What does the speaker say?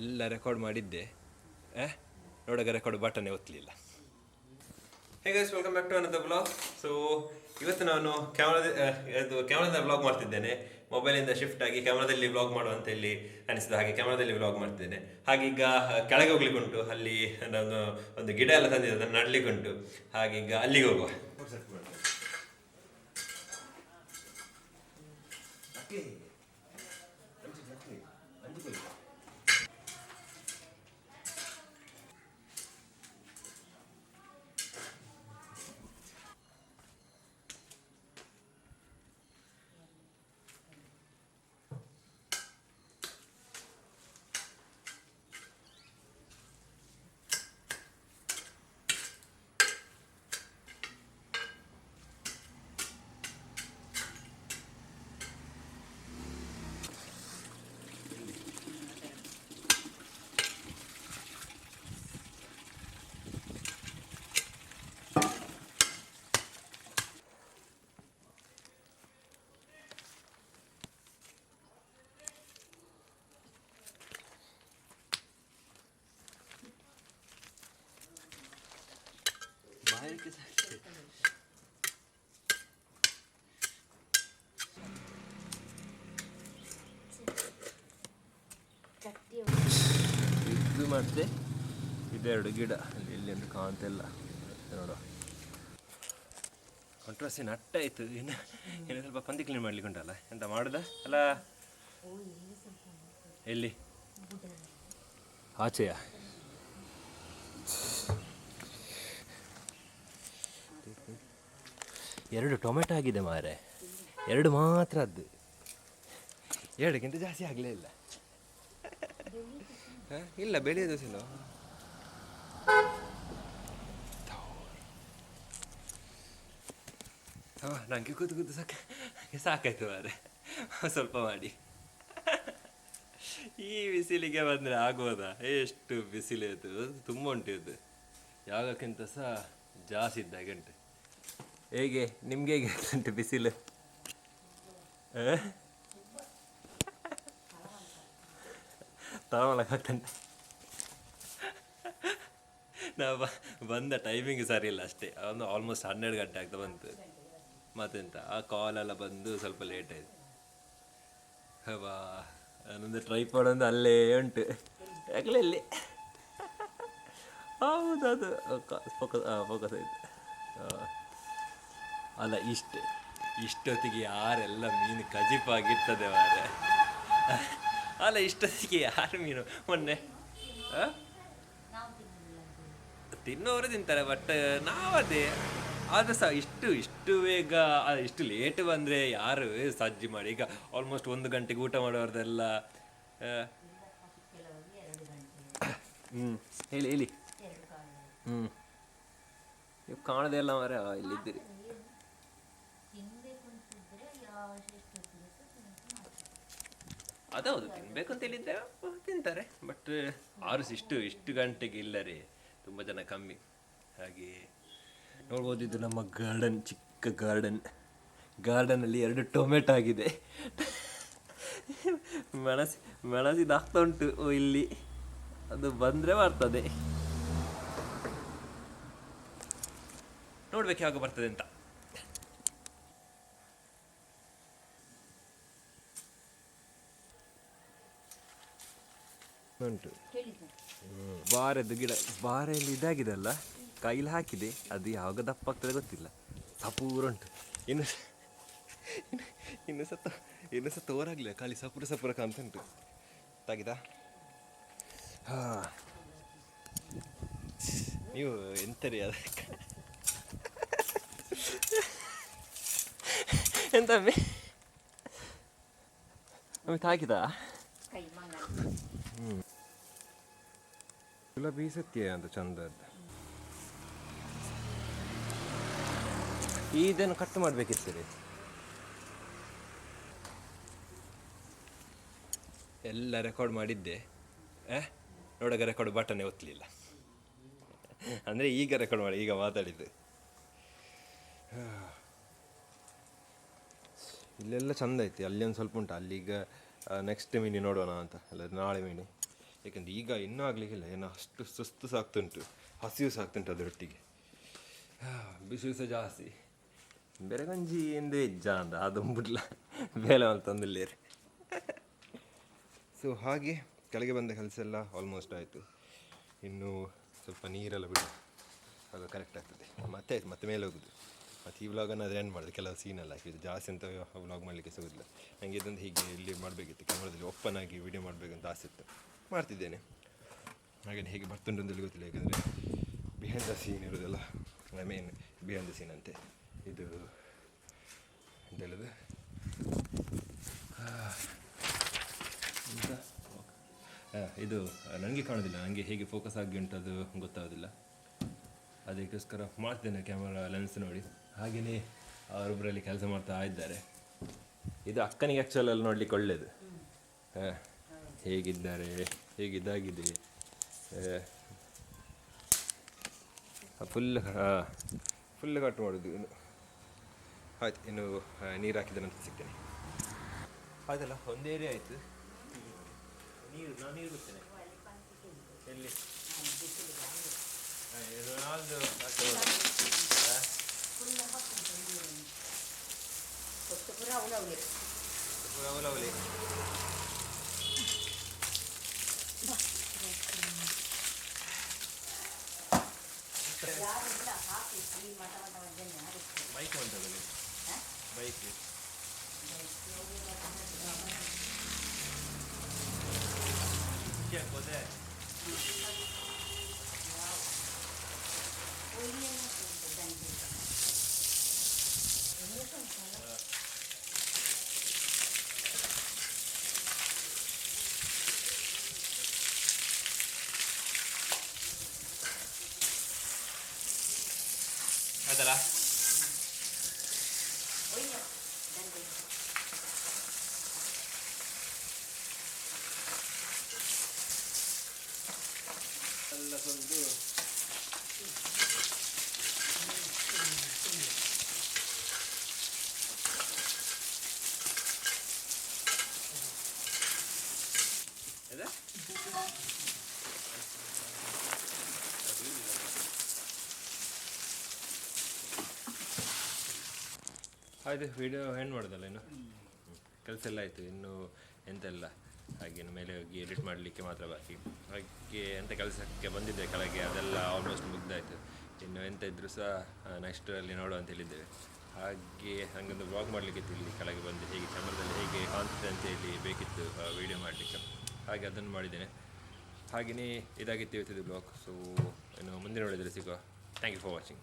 ಎಲ್ಲ ರೆಕಾರ್ಡ್ ಮಾಡಿದ್ದೆ, ನೋಡಾಗ ರೆಕಾರ್ಡ್ ಬಟನ್ನೇ ಒತ್ತಲಿಲ್ಲ. Hey guys, welcome back to another blog. So ಇವತ್ತು ನಾನು ಕ್ಯಾಮ್ರಾದಿಂದ ಬ್ಲಾಗ್ ಮಾಡ್ತಿದ್ದೇನೆ. ಮೊಬೈಲಿಂದ ಶಿಫ್ಟ್ ಆಗಿ ಕ್ಯಾಮ್ರಾದಲ್ಲಿ ಬ್ಲಾಗ್ ಮಾಡುವಂತ ಇಲ್ಲಿ ಅನಿಸಿದ ಹಾಗೆ ಕ್ಯಾಮ್ರಾದಲ್ಲಿ ಬ್ಲಾಗ್ ಮಾಡ್ತಿದ್ದೇನೆ. ಹಾಗೀಗ ಕೆಳಗೆ ಹೋಗ್ಲಿಕ್ಕೆ ಉಂಟು. ಅಲ್ಲಿ ನಾನು ಒಂದು ಗಿಡ ಎಲ್ಲ ತಂದಿದ್ದೆ, ಅದನ್ನು ನಡ್ಲಿಕ್ಕೆ ಉಂಟು. ಹಾಗೀಗ ಅಲ್ಲಿಗೆ ಹೋಗುವ. ಇದು ಮತ್ತೆ ಇದೆರಡು ಗಿಡ ಇಲ್ಲಿ ಒಂದು ಕಾಣ್ತಿಲ್ಲ ನೋಡುವ. ಕಾಂಟ್ರಾಸಿ ನಟ್ಟಾಯ್ತು. ಇನ್ನು ಸ್ವಲ್ಪ ಪಂದಿ ಕ್ಲೀನ್ ಮಾಡ್ಲಿಕ್ಕೆ ಉಂಟಲ್ಲ, ಎಂತ ಮಾಡುದ ಅಲ್ಲ. ಎಲ್ಲಿ ಆಚೆಯ ಎರಡು ಟೊಮೆಟೊ ಆಗಿದೆ ಮಾರೆ, ಎರಡು ಮಾತ್ರ. ಅದು ಎರಡಕ್ಕಿಂತ ಜಾಸ್ತಿ ಆಗಲೇ ಇಲ್ಲ. ಇಲ್ಲ ಬೆಳೆಯೋದು ಸಿಲ್ಲ. ನನಗೆ ಕೂತು ಸಾಕಾಯ್ತು ಮಾರೆ, ಸ್ವಲ್ಪ ಮಾಡಿ. ಈ ಬಿಸಿಲಿಗೆ ಬಂದರೆ ಆಗೋದಾ? ಎಷ್ಟು ಬಿಸಿಲಿತ್ತು, ತುಂಬ ಉಂಟಿದ್ದು. ಯಾಗಕ್ಕಿಂತ ಸಹ ಜಾಸ್ತಿ ಇದ್ದಾಗೆ ಉಂಟು. ಹೇಗೆ ನಿಮ್ಗೆ ಹೇಗೆ ಉಂಟು ಬಿಸಿಲು? ತಗೊಳಕ್ಕಾಗ್ತಂತೆ. ನಾವು ಬಂದ ಟೈಮಿಂಗ್ ಸರಿ ಇಲ್ಲ ಅಷ್ಟೇ. ಒಂದು ಆಲ್ಮೋಸ್ಟ್ 12 ಗಂಟೆ ಆಗ್ತಾ ಬಂತು. ಮತ್ತೆಂತ ಆ ಕಾಲೆಲ್ಲ ಬಂದು ಸ್ವಲ್ಪ ಲೇಟ್ ಆಯಿತು. ಹವಾ ನನ್ನೊಂದು ಟ್ರೈಪಾಡ್ ಒಂದು ಅಲ್ಲೇ ಉಂಟು ಯಾಕಲಲ್ಲಿ. ಹೌದು, ಅದು ಫೋಕಸ್ ಆಯಿತು. ಅಲ್ಲ, ಇಷ್ಟೊತ್ತಿಗೆ ಯಾರೆಲ್ಲ ಮೀನು ಕಜಿಪಾಗಿರ್ತದೆ ಮಾರೆ. ಅಲ್ಲ, ಇಷ್ಟೊತ್ತಿಗೆ ಯಾರು ಮೀನು ಮೊನ್ನೆ ತಿನ್ನೋರು ತಿಂತಾರೆ, ಬಟ್ ನಾವದೇ. ಆದರೂ ಸಹ ಇಷ್ಟು ಬೇಗ ಇಷ್ಟು ಲೇಟ್ ಬಂದರೆ ಯಾರು ಸಜ್ಜಿ ಮಾಡಿ. ಈಗ ಆಲ್ಮೋಸ್ಟ್ 1 ಗಂಟೆಗೆ ಊಟ ಮಾಡೋರ್ದೆಲ್ಲ. ಹೇಳಿ ನೀವು ಕಾಣದೆ ಎಲ್ಲ ಮಾರ ಇಲ್ಲಿದ್ದೀರಿ. ಅದೌದು, ತಿನ್ಬೇಕು ಅಂತ ಹೇಳಿದ್ರೆ ತಿಂತಾರೆ, ಬಟ್ ಆರು ಇಷ್ಟು ಗಂಟೆಗೆ ಇಲ್ಲ ರೀ, ತುಂಬ ಜನ ಕಮ್ಮಿ. ಹಾಗೆ ನೋಡ್ಬೋದು, ಇದು ನಮ್ಮ ಗಾರ್ಡನ್, ಚಿಕ್ಕ ಗಾರ್ಡನಲ್ಲಿ 2 ಟೊಮೆಟೊ ಆಗಿದೆ. ಮೆಣಸಿದಾಗ್ತಾ ಉಂಟು ಇಲ್ಲಿ, ಅದು ಬಂದರೆ ಬರ್ತದೆ. ನೋಡ್ಬೇಕು ಯಾವಾಗ ಬರ್ತದೆ ಅಂತ. ಉಂಟು ಬಾರದ್ದು ಗಿಡ, ಬಾರೆಯಲ್ಲಿ ಇದಾಗಿದೆ ಅಲ್ಲ, ಕೈಲಿ ಹಾಕಿದೆ. ಅದು ಯಾವಾಗ ದಪ್ಪ ಆಗ್ತದೆ ಗೊತ್ತಿಲ್ಲ. ಸಪೂರ ಉಂಟು. ಇನ್ನು ಸಹ ತೋರಾಗಲಿಲ್ಲ, ಖಾಲಿ ಸಪುರ ಕಾಣ್ತಾ ಉಂಟು. ತಾಗಿದಾ? ನೀವು ಎಂತರಿ ಅದಕ್ಕೆ ಎಂತ ತಾಗಿದಾ? ಗುಲಾಬಿ ಸತ್ಯ ಅಂತ ಚಂದದ್ದು. ಇದನ್ನು ಕಟ್ ಮಾಡಬೇಕಿತ್ತು ರೀ. ಎಲ್ಲ ರೆಕಾರ್ಡ್ ಮಾಡಿದ್ದೆ, ನೋಡಾಗ ರೆಕಾರ್ಡ್ ಬಟನ್ನೇ ಒತ್ತಲಿಲ್ಲ. ಅಂದರೆ ಈಗ ರೆಕಾರ್ಡ್ ಮಾಡಿ, ಈಗ ಮಾತಾಡಿದ್ದು. ಇಲ್ಲೆಲ್ಲ ಚಂದ ಐತಿ. ಅಲ್ಲಿ ಒಂದು ಸ್ವಲ್ಪ ಉಂಟು. ಅಲ್ಲಿಗ ನೆಕ್ಸ್ಟ್ ಮಿನಿ ನೋಡೋಣ ಅಂತ, ಅಲ್ಲ ನಾಳೆ ಮಿನಿ. ಯಾಕೆಂದರೆ ಈಗ ಇನ್ನೂ ಆಗಲಿಕ್ಕಿಲ್ಲ, ಏನೋ ಅಷ್ಟು ಸುಸ್ತು ಸಾಕ್ತುಂಟು, ಹಸಿವು ಸಾಕ್ತುಂಟು ಅದರೊಟ್ಟಿಗೆ. ಬಿಸಿಲು ಸಹ ಜಾಸ್ತಿ. ಬೆರಗಂಜಿ ಎಂದು ಹೆಜ್ಜ ಅಂತ ಅದೊಂಬಿಡ್ಲ ಬೇಲೆ ಅಂತಂದಿಲ್ಲೇರಿ. ಸೊ ಹಾಗೆ ಕೆಳಗೆ ಬಂದ ಕೆಲಸ ಎಲ್ಲ ಆಲ್ಮೋಸ್ಟ್ ಆಯಿತು. ಇನ್ನು ಸ್ವಲ್ಪ ನೀರೆಲ್ಲ ಬಿಡು, ಆಗ ಕರೆಕ್ಟ್ ಆಗ್ತದೆ. ಮತ್ತೆ ಆಯ್ತು, ಮತ್ತೆ ಮೇಲೆ ಹೋಗೋದು. ಮತ್ತು ಈ ವ್ಲಾಗನ್ನು ಅದು ಎಂಡ್ ಮಾಡಿದೆ. ಕೆಲವು ಸೀನೆಲ್ಲ ಹಾಕಿದ್ದು ಜಾಸ್ತಿ ಅಂತ ವ್ಲಾಗ್ ಮಾಡಲಿಕ್ಕೆ ಸಿಗೋದಿಲ್ಲ. ನನಗೆ ಇದೊಂದು ಹೀಗೆ ಇಲ್ಲಿ ಮಾಡಬೇಕಿತ್ತು, ಕ್ಯಾಮ್ರಾದಲ್ಲಿ ಓಪನ್ ಆಗಿ ವಿಡಿಯೋ ಮಾಡಬೇಕಂತ ಆಸೆ ಇತ್ತು, ಮಾಡ್ತಿದ್ದೇನೆ. ಹಾಗೆ ಹೇಗೆ ಬರ್ತುಂಟು ಅಂತೇಳಿ ಗೊತ್ತಿಲ್ಲ, ಯಾಕಂದರೆ ಬಿಹೈಂಡ್ ದ ಸೀನ್ ಇರೋದಲ್ಲ, I mean behind the scene ಅಂತೆ. ಇದು ಅಂತ ಹೇಳೋದು ಇದು ನನಗೆ ಕಾಣೋದಿಲ್ಲ, ನನಗೆ ಹೇಗೆ ಫೋಕಸ್ ಆಗಿ ಉಂಟು ಅದು ಗೊತ್ತಾಗೋದಿಲ್ಲ. ಅದಕ್ಕೋಸ್ಕರ ಮಾಡ್ತೇನೆ ಕ್ಯಾಮರಾ ಲೆನ್ಸ್ ನೋಡಿ. ಹಾಗೆಯೇ ಅವರೊಬ್ಬರಲ್ಲಿ ಕೆಲಸ ಮಾಡ್ತಾ ಇದ್ದಾರೆ. ಇದು ಅಕ್ಕನಿಗೆ ಆ್ಯಕ್ಚುಲಲ್ಲಿ ನೋಡಲಿಕ್ಕೆ ಒಳ್ಳೆಯದು. ಹೇಗಿದ್ದಾರೆ, ಹೇಗಿದ್ದಾಗಿದೆ, ಫುಲ್ ಕಟ್ ಮಾಡೋದು. ಇನ್ನು ಆಯ್ತು, ಇನ್ನು ನೀರು ಹಾಕಿದ ನಂತರ ಸಿಗ್ತೇನೆ. ಆಯ್ತಲ್ಲ, ಒಂದು ಏರಿಯಾ ಆಯಿತು. ನಾನು ನೀರು ಬಿಡ್ತೇನೆ ಎಲ್ಲಿ ರೊನಾಲ್ಡೋ ಅವಲವಲಿ ಬೈಕ್ ಉಂಟದಲ್ಲಿ, ಬೈಕ್ ಹಾಕೋದೆ. ಆಯ್ತಲ್ಲ, ಎಲ್ಲ ತಂದು ಆಯಿತು. ವಿಡಿಯೋ ಎಂಡ್ ಮಾಡೋದಲ್ಲ, ಇನ್ನು ಕೆಲಸ ಎಲ್ಲ ಆಯಿತು. ಇನ್ನು ಎಂತೆಲ್ಲ ಹಾಗೆ ಇನ್ನು ಮೇಲೆ ಹೋಗಿ ಎಡಿಟ್ ಮಾಡಲಿಕ್ಕೆ ಮಾತ್ರ ಬಾಕಿ. ಹಾಗೆ ಎಂಥ ಕೆಲಸಕ್ಕೆ ಬಂದಿದ್ದೆ ಕೆಳಗೆ, ಅದೆಲ್ಲ ಆಲ್ಮೋಸ್ಟ್ ಮುಗ್ದಾಯಿತು. ಇನ್ನು ಎಂತ ಇದ್ದರೂ ಸಹ ನೆಕ್ಸ್ಟಲ್ಲಿ ನೋಡುವ ಅಂತ ಹೇಳಿದ್ದೇವೆ. ಹಾಗೆ ಹಾಗೊಂದು ವ್ಲಾಗ್ ಮಾಡಲಿಕ್ಕಿತ್ತು ಇಲ್ಲಿ ಕೆಳಗೆ ಬಂದು, ಹೇಗೆ ಕ್ಯಾಮ್ರಾದಲ್ಲಿ ಹೇಗೆ ಕಾಣ್ತದೆ ಅಂತೇಳಿ ಬೇಕಿತ್ತು ವೀಡಿಯೋ ಮಾಡಲಿಕ್ಕೆ. ಹಾಗೆ ಅದನ್ನು ಮಾಡಿದ್ದೇನೆ. ಹಾಗೆಯೇ ಇದಾಗಿತ್ತು ಇವತ್ತಿದ್ದು ಬ್ಲಾಗ್. ಸೊ ಇನ್ನು ಮುಂದಿನ ನೋಡಿದರೆ ಸಿಗುವ. Thank you for watching.